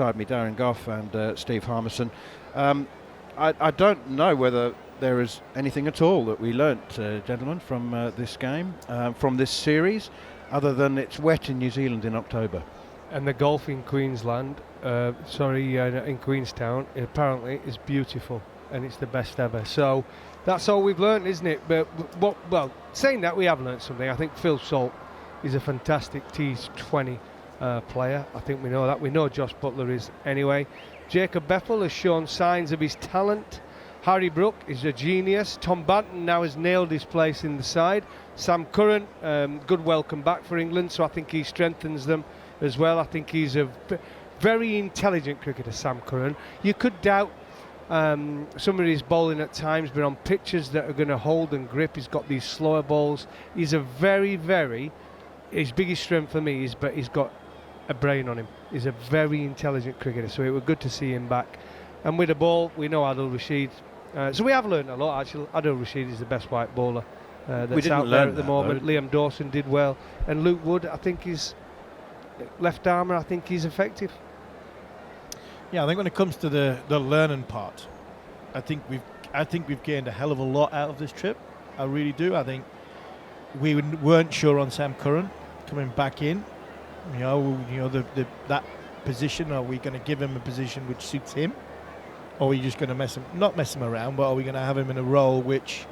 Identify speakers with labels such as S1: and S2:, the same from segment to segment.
S1: alongside me Darren Gough and Steve Harmison. I don't know whether there is anything at all that we learnt, gentlemen, from this game, from this series, other than it's wet in New Zealand in October.
S2: And the golf in Queensland, in Queenstown, apparently is beautiful and it's the best ever. So that's all we've learnt, isn't it? But saying that, we have learnt something. I think Phil Salt is a fantastic T20 player. I think we know that. We know Josh Butler is anyway. Jacob Bethel has shown signs of his talent. Harry Brook is a genius. Tom Banton now has nailed his place in the side. Sam Curran, good welcome back for England, so I think he strengthens them as well. I think he's a very intelligent cricketer, Sam Curran. You could doubt some of his bowling at times, but on pitches that are going to hold and grip, he's got these slower balls. He's a his biggest strength for me is, but he's got a brain on him. He's a very intelligent cricketer, so it was good to see him back. And with the ball, we know Adil Rashid. So we have learned a lot, actually. Adil Rashid is the best white bowler that's out there at the moment. Liam Dawson did well. And Luke Wood, I think he's left armour, I think he's effective.
S3: Yeah, I think when it comes to the learning part, I think we've gained a hell of a lot out of this trip. I really do. I think we weren't sure on Sam Curran coming back in. That position. Are we going to give him a position which suits him, or are we just going to not mess him around, but are we going to have him in a role which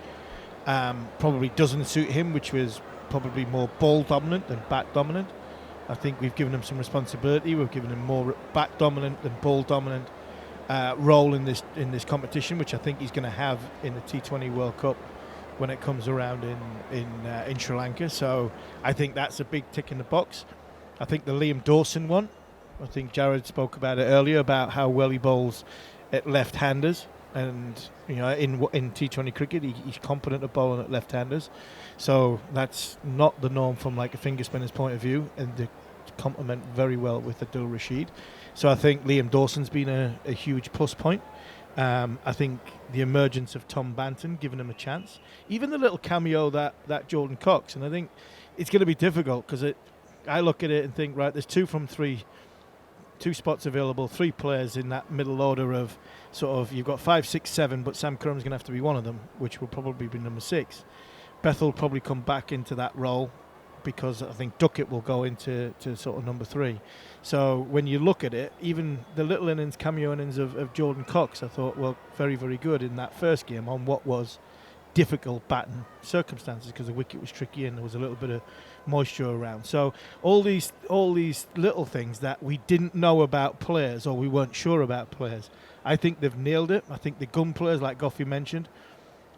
S3: probably doesn't suit him, which was probably more ball dominant than bat dominant? I think we've given him some responsibility. We've given him more bat dominant than ball dominant role in this competition, which I think he's going to have in the T20 World Cup when it comes around in Sri Lanka. So I think that's a big tick in the box. I think the Liam Dawson one, I think Jared spoke about it earlier, about how well he bowls at left-handers, and in T20 cricket he's competent at bowling at left-handers, so that's not the norm from like a finger spinner's point of view, and they complement very well with Adil Rashid. So I think Liam Dawson's been a huge plus point. I think the emergence of Tom Banton, giving him a chance, even the little cameo that Jordan Cox, and I think it's going to be difficult because I look at it and think, right, there's 2 from 3, 2 spots available, 3 players in that middle order of sort of, you've got 5, 6, 7, but Sam Curran's going to have to be one of them, which will probably be number 6. Bethel will probably come back into that role because I think Duckett will go into sort of number 3. So when you look at it, even the little innings, cameo innings of Jordan Cox, I thought, well, very, very good in that first game on what was difficult batting circumstances because the wicket was tricky and there was a little bit of moisture around. So all these little things that we didn't know about players or we weren't sure about players, I think they've nailed it. I think the gun players, like Gough mentioned,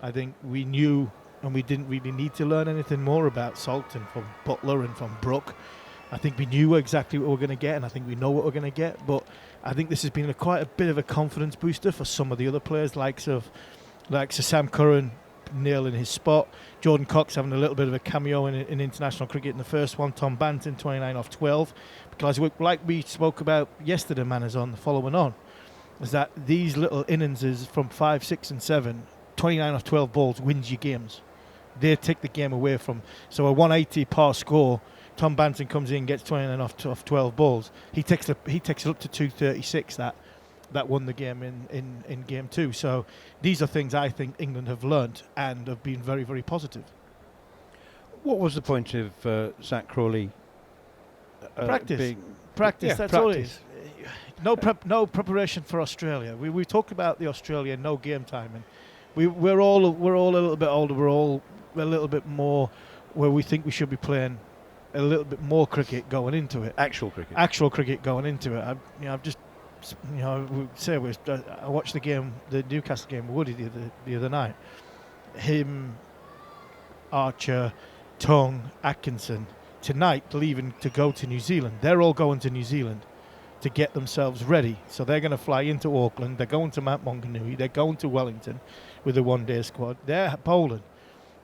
S3: I think we knew and we didn't really need to learn anything more about Salt and from Butler and from Brook. I think we knew exactly what we're going to get, and I think we know what we're going to get. But I think this has been quite a bit of a confidence booster for some of the other players, like Sam Curran nailing his spot, Jordan Cox having a little bit of a cameo in international cricket in the first one, Tom Banton 29 off 12, because like we spoke about yesterday, Manazon, the following on, is that these little innings from 5, 6 and 7, 29 off 12 balls wins you games. They take the game away from, so a 180 par score, Tom Banton comes in, gets 29 off 12 balls, he takes it up to 236 that won the game in game 2. So these are things I think England have learnt and have been very, very positive.
S1: What was the point of Zach Crawley?
S3: Practice.
S1: Yeah,
S3: that's all it is. No preparation for Australia. We talked about the Australia no game time, and we're all a little bit older. We're all a little bit more where we think we should be playing a little bit more cricket going into it.
S1: Actual cricket
S3: going into it. I watched the Newcastle game with Woody the other night. Him, Archer, Tongue, Atkinson, tonight leaving to go to New Zealand. They're all going to New Zealand to get themselves ready. So they're going to fly into Auckland. They're going to Mount Maunganui. They're going to Wellington with the one-day squad. They're bowling.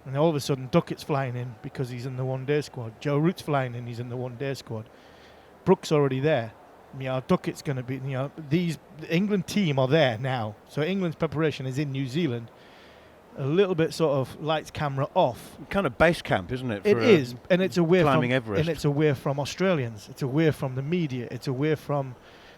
S3: And all of a sudden, Duckett's flying in because he's in the one-day squad. Joe Root's flying in, he's in the one-day squad. Brook's already there. Duckett's going to be, the England team are there now. So England's preparation is in New Zealand. A little bit sort of lights, camera off.
S1: Kind of base camp, isn't it?
S3: It is, and it's away
S1: climbing
S3: from
S1: Everest.
S3: And it's away from Australians. It's away from the media. It's away from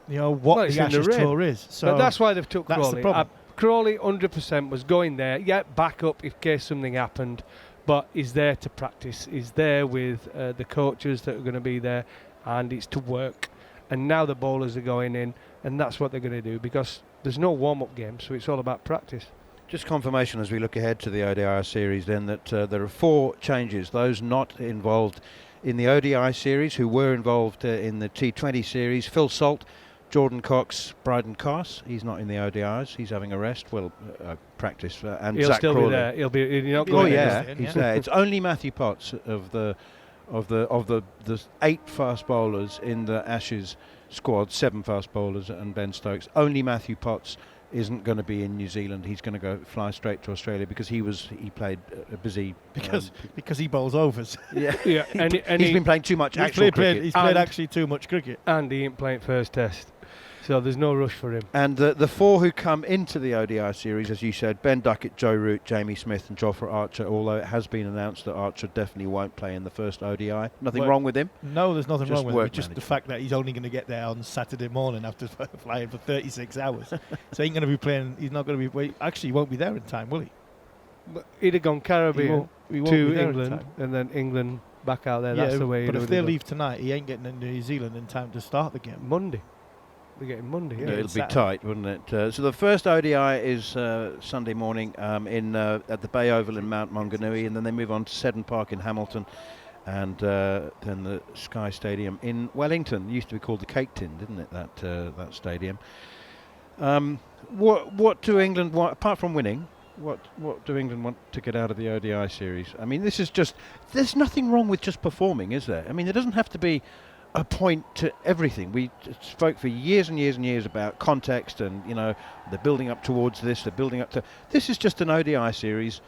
S3: what
S2: Well,
S3: the
S2: it's in the
S3: Ashes
S2: rain.
S3: tour is. So
S2: But that's why they've took
S3: that's
S2: Crawley.
S3: the problem.
S2: Crawley 100% was going there. Yeah, back up in case something happened, but he's there to practice. He's there with the coaches that are going to be there, and it's to work. And now the bowlers are going in, and that's what they're going to do because there's no warm-up game, so it's all about practice.
S1: Just confirmation as we look ahead to the ODI series then that there are 4 changes. Those not involved in the ODI series who were involved in the T20 series. Phil Salt, Jordan Cox, Bryden Carse. He's not in the ODIs. He's having a rest. Well, practice. And
S2: He'll
S1: Zach
S2: still
S1: Crawley.
S2: be there. He'll be not
S1: Oh
S2: going
S1: yeah,
S2: anywhere.
S1: he's there. It's only Matthew Potts of the 8 fast bowlers in the Ashes squad, 7 fast bowlers and Ben Stokes. Only Matthew Potts isn't going to be in New Zealand. He's going to fly straight to Australia because he played a busy
S3: because he bowls overs.
S1: Yeah,
S2: Yeah, and
S1: he's been playing too much actual cricket.
S3: He's played actually too much cricket.
S2: And he ain't playing first test, so there's no rush for him.
S1: And the 4 who come into the ODI series, as you said, Ben Duckett, Joe Root, Jamie Smith and Jofra Archer, although it has been announced that Archer definitely won't play in the first ODI. Nothing wrong with him.
S3: No, there's nothing
S1: Just
S3: wrong with
S1: work
S3: it. Just the
S1: management.
S3: fact that he's only going to get there on Saturday morning after flying for 36 hours. So he ain't going to be playing. He's not going to be. Actually, he won't be there in time, will he?
S2: But he'd have gone Caribbean
S3: He won't
S2: to
S3: be there in
S2: England,
S3: time.
S2: and then England back out there. That's the way.
S3: But
S2: he'd
S3: if
S2: have
S3: they
S2: done.
S3: leave tonight, he ain't getting into New Zealand in time to start the game.
S2: Monday, they're getting Monday.
S1: Yeah,
S2: Yeah.
S1: it'll be
S3: Saturday.
S1: tight, wouldn't it? So the first ODI is Sunday morning at the Bay Oval in Mount Maunganui, and then they move on to Seddon Park in Hamilton, and then the Sky Stadium in Wellington. It used to be called the Cake Tin, didn't it? That stadium. What do England want apart from winning? What do England want to get out of the ODI series? I mean, there's nothing wrong with just performing, is there? I mean, there doesn't have to be a point to everything. We spoke for years and years and years about context and, they're building up towards this, they're building up to... This is just an ODI series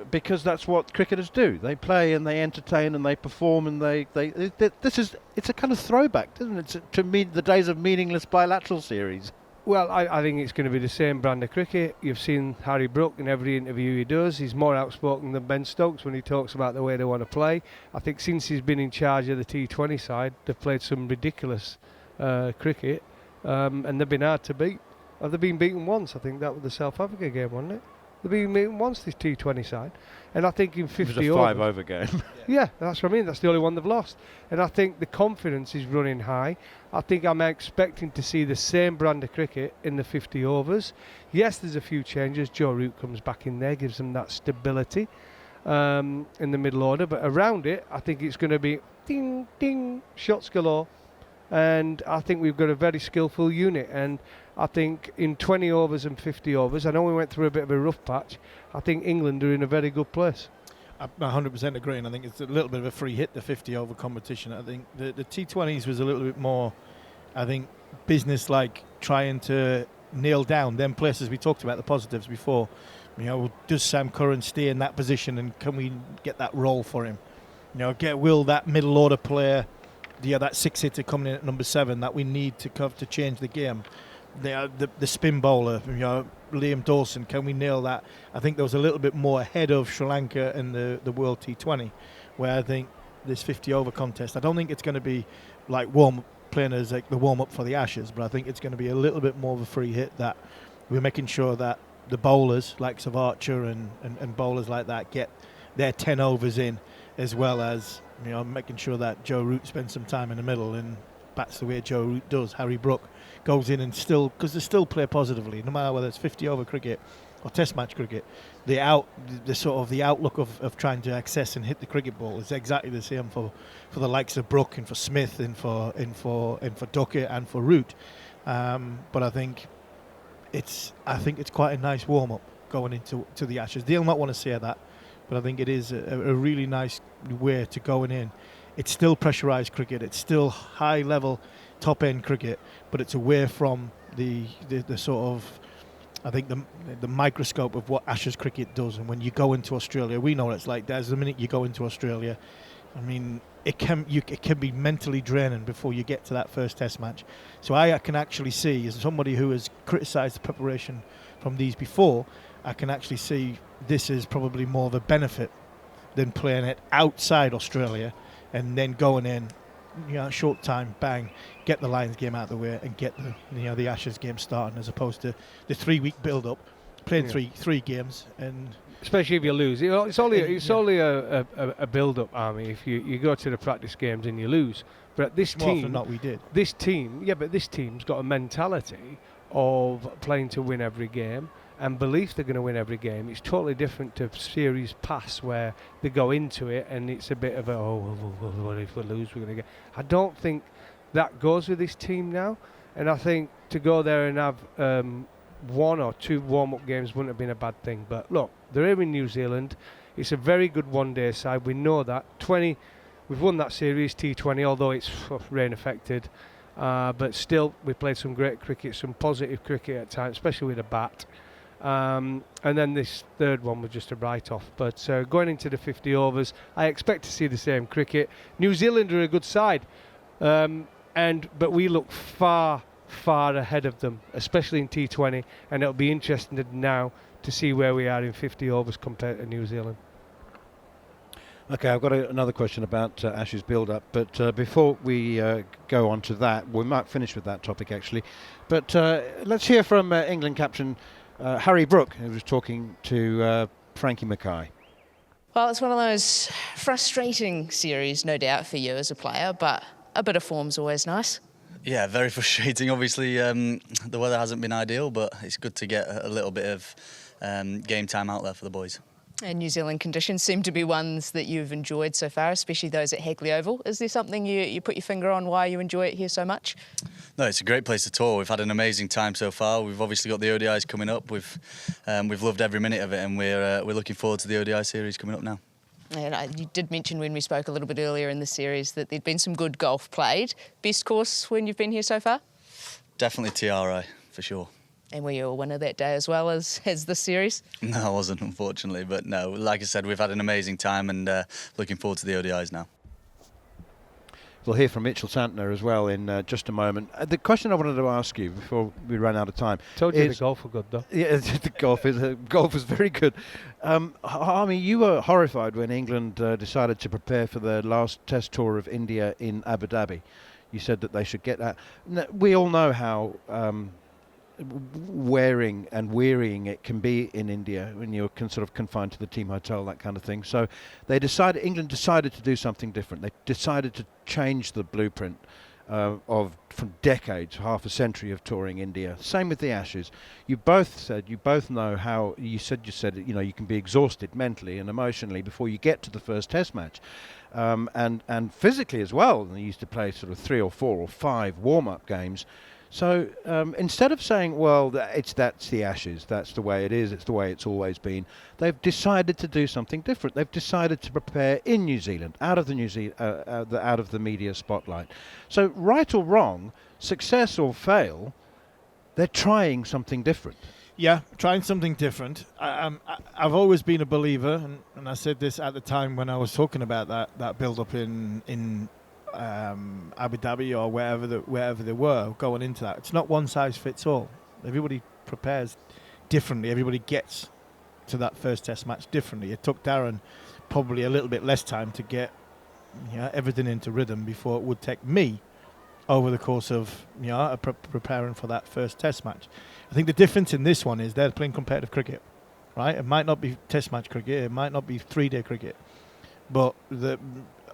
S1: because that's what cricketers do. They play and they entertain and they perform and it's a kind of throwback, isn't it, to the days of meaningless bilateral series.
S2: Well, I think it's going to be the same brand of cricket. You've seen Harry Brook in every interview he does. He's more outspoken than Ben Stokes when he talks about the way they want to play. I think since he's been in charge of the T20 side, they've played some ridiculous cricket, and they've been hard to beat. Have they been beaten once? I think that was the South Africa game, wasn't it? They've been beaten once, this T20 side. And I think in 50
S1: It was a 5-over game.
S2: Yeah, that's what I mean. That's the only one they've lost. And I think the confidence is running high. I think I'm expecting to see the same brand of cricket in the 50 overs. Yes, there's a few changes. Joe Root comes back in there, gives them that stability in the middle order. But around it, I think it's going to be ding, ding, shots galore. And I think we've got a very skillful unit. And I think in 20 overs and 50 overs, I know we went through a bit of a rough patch, I think England are in a very good place.
S3: I 100% agree, and I think it's a little bit of a free hit, the 50-over competition. I think the T20s was a little bit more, business-like, trying to nail down them places. We talked about the positives before. Does Sam Curran stay in that position, and can we get that role for him? Will that middle-order player, that six-hitter coming in at number 7 that we need to change the game? The spin bowler, Liam Dawson, can we nail that? I think there was a little bit more ahead of Sri Lanka in the World T20, where I think this 50-over contest, I don't think it's going to be like playing as like the warm-up for the Ashes, but I think it's going to be a little bit more of a free hit, that we're making sure that the bowlers, like of Archer and bowlers like that, get their 10 overs in, as well as making sure that Joe Root spends some time in the middle and bats the way Joe Root does. Harry Brook goes in and because they still play positively, no matter whether it's 50-over cricket or Test match cricket. The outlook of trying to access and hit the cricket ball is exactly the same for the likes of Brook and for Smith and for Duckett and for Root. But I think it's quite a nice warm up going into the Ashes. They'll not want to say that, but I think it is a really nice way to going in. It's still pressurised cricket. It's still high level, top end cricket, but it's away from the sort of, I think the microscope of what Ashes cricket does. And when you go into Australia, we know what it's like. There's the minute you go into Australia, I mean, it can be mentally draining before you get to that first Test match. So I can actually see, as somebody who has criticised the preparation from these before, I can actually see this is probably more of a benefit than playing it outside Australia and then going in short time, bang, get the Lions game out of the way and get the Ashes game starting, as opposed to the 3-week build-up, playing three games, and
S2: especially if you lose. It's only a build-up, Army. If you go to the practice games and you lose, but this
S3: more
S2: team,
S3: often than not, we did.
S2: This team's got a mentality of playing to win every game and belief they're going to win every game. It's totally different to series past where they go into it and it's a bit of what if we lose, we're going to get. I don't think that goes with this team now, and I think to go there and have 1 or 2 warm-up games wouldn't have been a bad thing. But look, they're here in New Zealand. It's a very good one-day side. We know that. We've won that series, T20, although it's rain affected. But still, we played some great cricket, some positive cricket at times, especially with a bat. And then this third one was just a write-off. But going into the 50 overs, I expect to see the same cricket. New Zealand are a good side, but we look far ahead of them, especially in T20, and it'll be interesting now to see where we are in 50 overs compared to New Zealand.
S1: Okay, I've got another question about Ashes build-up, but before we go on to that, we might finish with that topic actually, but let's hear from England captain Harry Brook, who was talking to Frankie Mackay.
S4: Well, it's one of those frustrating series, no doubt, for you as a player, but a bit of form's always nice.
S5: Yeah, very frustrating. Obviously, the weather hasn't been ideal, but it's good to get a little bit of game time out there for the boys.
S4: And New Zealand conditions seem to be ones that you've enjoyed so far, especially those at Hagley Oval. Is there something you put your finger on why you enjoy it here so much?
S5: No, it's a great place to tour. We've had an amazing time so far. We've obviously got the ODIs coming up. We've loved every minute of it, and we're looking forward to the ODI series coming up now.
S4: And you did mention when we spoke a little bit earlier in the series that there'd been some good golf played. Best course when you've been here so far?
S5: Definitely TRI, for sure.
S4: And were you a winner that day as well as this series?
S5: No, I wasn't, unfortunately. But no, like I said, we've had an amazing time and looking forward to the ODIs now.
S1: We'll hear from Mitchell Santner as well in just a moment. The question I wanted to ask you before we run out of time.
S2: Told you the golf were good, though.
S1: Yeah, the golf is very good. Harmy, you were horrified when England decided to prepare for the last Test tour of India in Abu Dhabi. You said that they should get that. We all know how wearing and wearying it can be in India when you're sort of confined to the team hotel, that kind of thing. So England decided to do something different. They decided to change the blueprint from decades, half a century of touring India. Same with the Ashes. You both know how you said you can be exhausted mentally and emotionally before you get to the first Test match, and physically as well. They used to play sort of 3 or 4 or 5 warm-up games. So instead of saying, well, that's the Ashes, that's the way it is, it's the way it's always been, they've decided to do something different. They've decided to prepare in New Zealand, out of the media spotlight. So right or wrong, success or fail, they're trying something different.
S3: Yeah, trying something different. I've always been a believer, and I said this at the time when I was talking about that build-up in Abu Dhabi or wherever they were going into that. It's not one size fits all. Everybody prepares differently. Everybody gets to that first Test match differently. It took Darren probably a little bit less time to get everything into rhythm before it would take me over the course of preparing for that first Test match. I think the difference in this one is they're playing competitive cricket, right? It might not be Test match cricket. It might not be 3-day cricket, but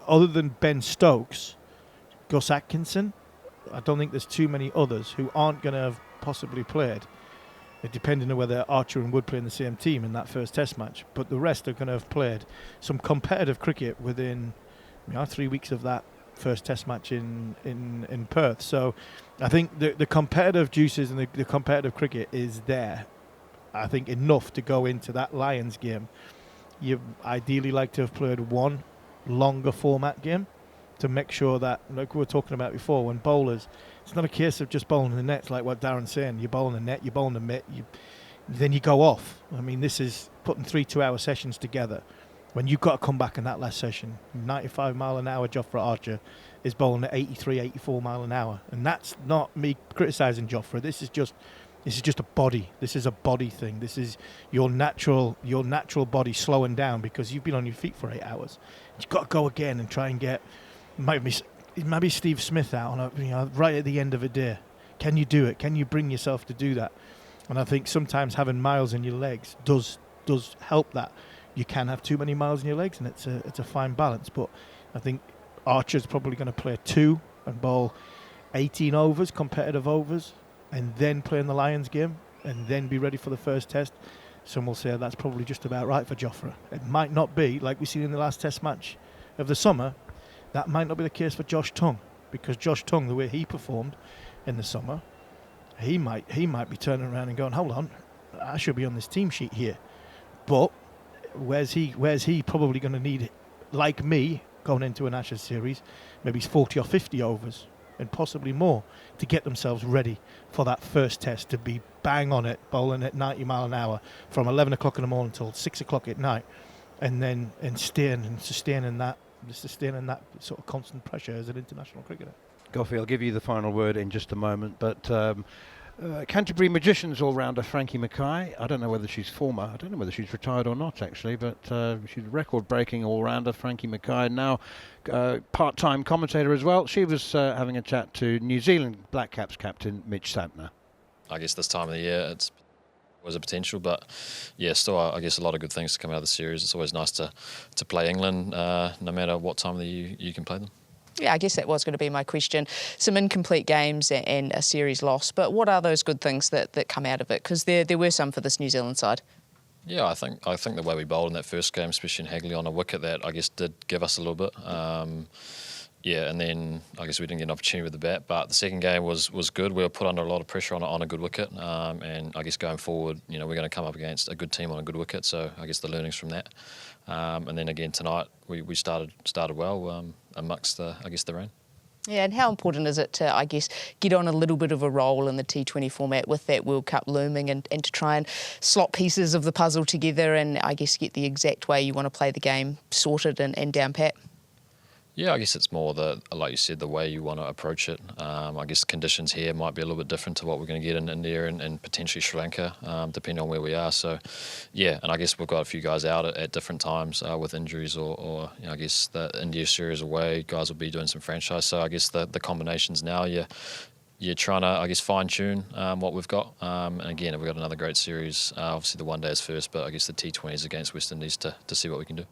S3: other than Ben Stokes, Gus Atkinson, I don't think there's too many others who aren't going to have possibly played, depending on whether Archer and Wood play in the same team in that first Test match. But the rest are going to have played some competitive cricket within 3 weeks of that first Test match in Perth. So I think the competitive juices and the competitive cricket is there. I think enough to go into that Lions game. You ideally like to have played one longer format game to make sure that, like we were talking about before, when bowlers, it's not a case of just bowling the nets like what Darren's saying. You bowl in the net, you bowl in the mitt, then you go off. I mean, this is putting 3 2-hour sessions together. When you've got to come back in that last session, 95 mile an hour Jofra Archer is bowling at 83, 84 mile an hour. And that's not me criticising Jofra. This is just a body. This is a body thing. This is your natural body slowing down because you've been on your feet for 8 hours. You've got to go again and try and get. maybe Steve Smith out on right at the end of a day. Can you do it? Can you bring yourself to do that? And I think sometimes having miles in your legs does help that. You can have too many miles in your legs, and it's a fine balance. But I think Archer's probably going to play 2 and bowl 18 overs, competitive overs, and then play in the Lions game, and then be ready for the first test. Some will say that's probably just about right for Jofra. It might not be, like we seen in the last test match of the summer. That might not be the case for Josh Tongue, because Josh Tongue, the way he performed in the summer, he might be turning around and going, hold on, I should be on this team sheet here. But where's he probably going to need, like me, going into an Ashes series, maybe 40 or 50 overs and possibly more to get themselves ready for that first test, to be bang on it, bowling at 90 mile an hour from 11 o'clock in the morning until 6 o'clock at night, and sustaining that sort of constant pressure as an international cricketer.
S1: Gough, I'll give you the final word in just a moment, but Canterbury Magicians all-rounder Frankie Mackay, I don't know whether she's former, I don't know whether she's retired or not actually, but she's a record-breaking all-rounder, Frankie Mackay, now part-time commentator as well. She was having a chat to New Zealand Black Caps captain Mitch Santner.
S6: I guess this time of the year it was a potential, but yeah, still I guess a lot of good things to come out of the series. It's always nice to play England, no matter what time of the year you can play them.
S4: Yeah, I guess that was going to be my question. Some incomplete games and a series loss, but what are those good things that come out of it? Because there were some for this New Zealand side.
S6: Yeah, I think the way we bowled in that first game, especially in Hagley on a wicket, that I guess did give us a little bit. Yeah, and then I guess we didn't get an opportunity with the bat, but the second game was good. We were put under a lot of pressure on a good wicket, and I guess going forward, we're going to come up against a good team on a good wicket. So I guess the learnings from that, and then again tonight we started well amongst the rain.
S4: Yeah, and how important is it to, I guess, get on a little bit of a roll in the T20 format with that World Cup looming, and to try and slot pieces of the puzzle together and I guess get the exact way you want to play the game sorted and down pat?
S6: Yeah, I guess it's more like you said, the way you want to approach it. I guess conditions here might be a little bit different to what we're going to get in India and potentially Sri Lanka, depending on where we are. So, yeah, and I guess we've got a few guys out at different times with injuries, or I guess the India series away, guys will be doing some franchise. So I guess the combinations now, you're trying to, I guess, fine-tune what we've got. And again, we've got another great series. Obviously, the one day is first, but I guess the T20s against West Indies to see what we can do.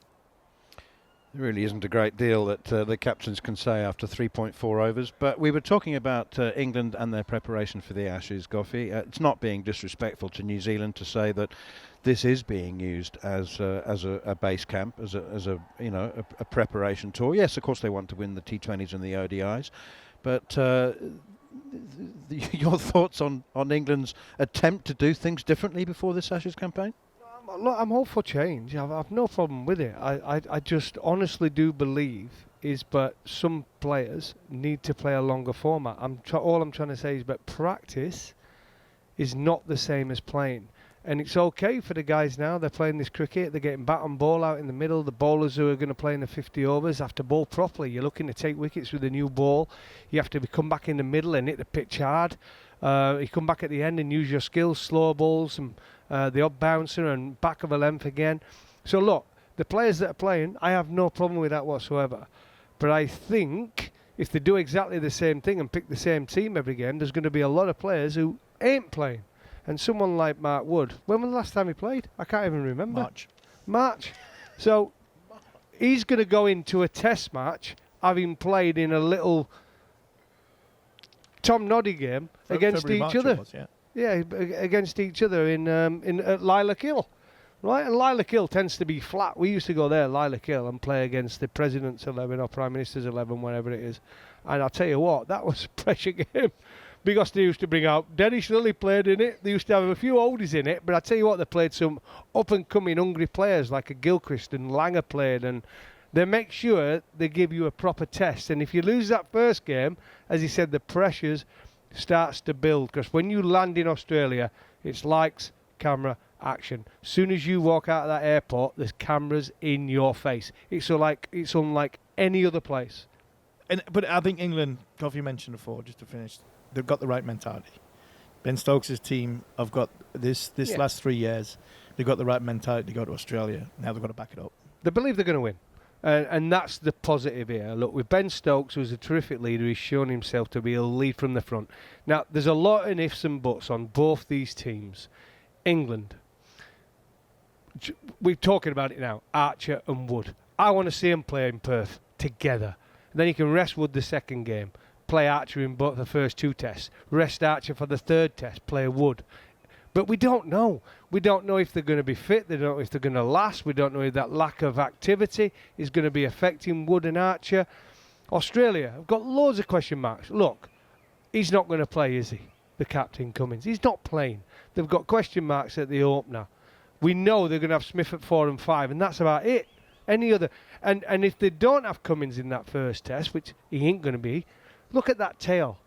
S1: There really isn't a great deal that the captains can say after 3.4 overs, but we were talking about England and their preparation for the Ashes, Goughy. It's not being disrespectful to New Zealand to say that this is being used as a base camp, as a preparation tour. Yes, of course they want to win the T20s and the ODIs, but your thoughts on England's attempt to do things differently before this Ashes campaign?
S2: Look, I'm all for change. I've no problem with it. I just honestly do believe but some players need to play a longer format. All I'm trying to say is, but practice is not the same as playing. And it's okay for the guys now. They're playing this cricket. They're getting bat and ball out in the middle. The bowlers who are going to play in the 50 overs have to bowl properly. You're looking to take wickets with a new ball. You have to come back in the middle and hit the pitch hard. You come back at the end and use your skills, slow balls and the odd bouncer and back of a length again. So look, the players that are playing, I have no problem with that whatsoever. But I think if they do exactly the same thing and pick the same team every game, there's going to be a lot of players who ain't playing. And someone like Mark Wood, when was the last time he played? I can't even remember. March. So he's going to go into a test match having played in a little Tom Noddy game against each other. Yeah, against each other in at Lilac Hill, right? And Lilac Hill tends to be flat. We used to go there, Lilac Hill, and play against the President's 11 or Prime Minister's 11, whatever it is. And I'll tell you what, that was a pressure game because they used to bring out Dennis Lilly played in it. They used to have a few oldies in it, but I tell you what, they played some up-and-coming hungry players like a Gilchrist and Langer played, and they make sure they give you a proper test. And if you lose that first game, as he said, the pressures starts to build, because when you land in Australia, it's lights, camera, action. As soon as you walk out of that airport, there's cameras in your face. It's unlike any other place.
S3: But I think England, Gough, you mentioned before, just to finish, they've got the right mentality. Ben Stokes' team have got this last 3 years, they've got the right mentality to go to Australia. Now they've got to back it up.
S2: They believe they're going to win. And that's the positive here. Look, with Ben Stokes, who's a terrific leader, he's shown himself to be a lead from the front. Now, there's a lot of ifs and buts on both these teams. England, we're talking about it now, Archer and Wood. I want to see them play in Perth together. And then you can rest Wood the second game, play Archer in both the first 2 tests, rest Archer for the third test, play Wood. But we don't know. We don't know if they're going to be fit. We don't know if they're going to last. We don't know if that lack of activity is going to be affecting Wood and Archer. Australia have got loads of question marks. Look, he's not going to play, is he? The captain Cummins. He's not playing. They've got question marks at the opener. We know they're going to have Smith at 4 and 5, and that's about it. Any other... And if they don't have Cummins in that first test, which he ain't going to be, look at that tail.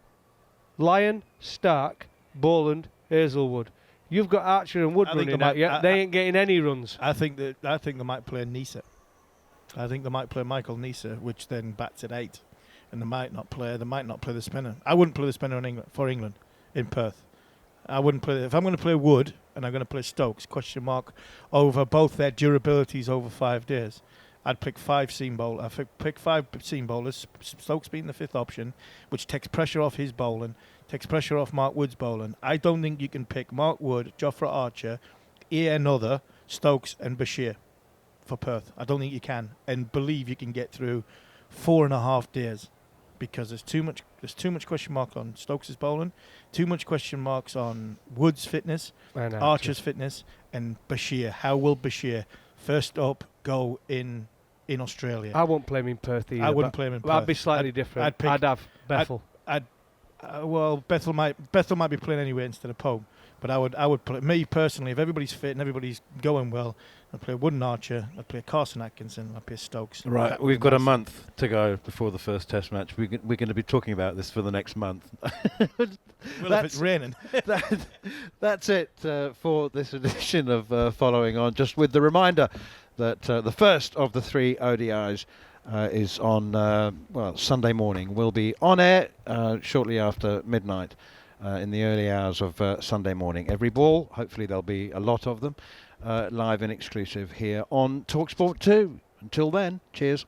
S2: Lyon, Stark, Boland, Hazelwood. You've got Archer and Wood running at you. They ain't getting any runs.
S3: I think they might play Nisa. I think they might play Michael Nisa, which then bats at 8, and they might not play the spinner. I wouldn't play the spinner for England in Perth. I wouldn't play if I'm going to play Wood and I'm going to play Stokes. Question mark over both their durabilities over 5 days. I'd pick 5 seam bowlers. I'd pick 5 seam bowlers. Stokes being the 5th option, which takes pressure off his bowling. Takes pressure off Mark Wood's bowling. I don't think you can pick Mark Wood, Jofra Archer, Ian Other, Stokes and Bashir for Perth. I don't think you can, and believe you can get through 4.5 days, because there's too much question mark on Stokes' bowling, too much question marks on Wood's fitness,
S2: and
S3: Archer's fitness, and Bashir. How will Bashir first up go in Australia?
S2: I won't play him in Perth either.
S3: I wouldn't play him in Perth.
S2: I'd be slightly different. I'd have Bethel.
S3: Well, Bethel might be playing anyway instead of Pope, but I would play, me personally, if everybody's fit and everybody's going well, I'd play Wood and Archer, I'd play Carson Atkinson, I'd play Stokes.
S1: Right, we've got a month to go before the first test match. We're going to be talking about this for the next month.
S3: Well, if it's raining.
S1: That's it for this edition of Following On, just with the reminder that the first of the 3 ODIs is on Sunday morning. We'll be on air shortly after midnight in the early hours of Sunday morning. Every ball, hopefully there'll be a lot of them, live and exclusive here on talkSPORT 2. Until then, cheers.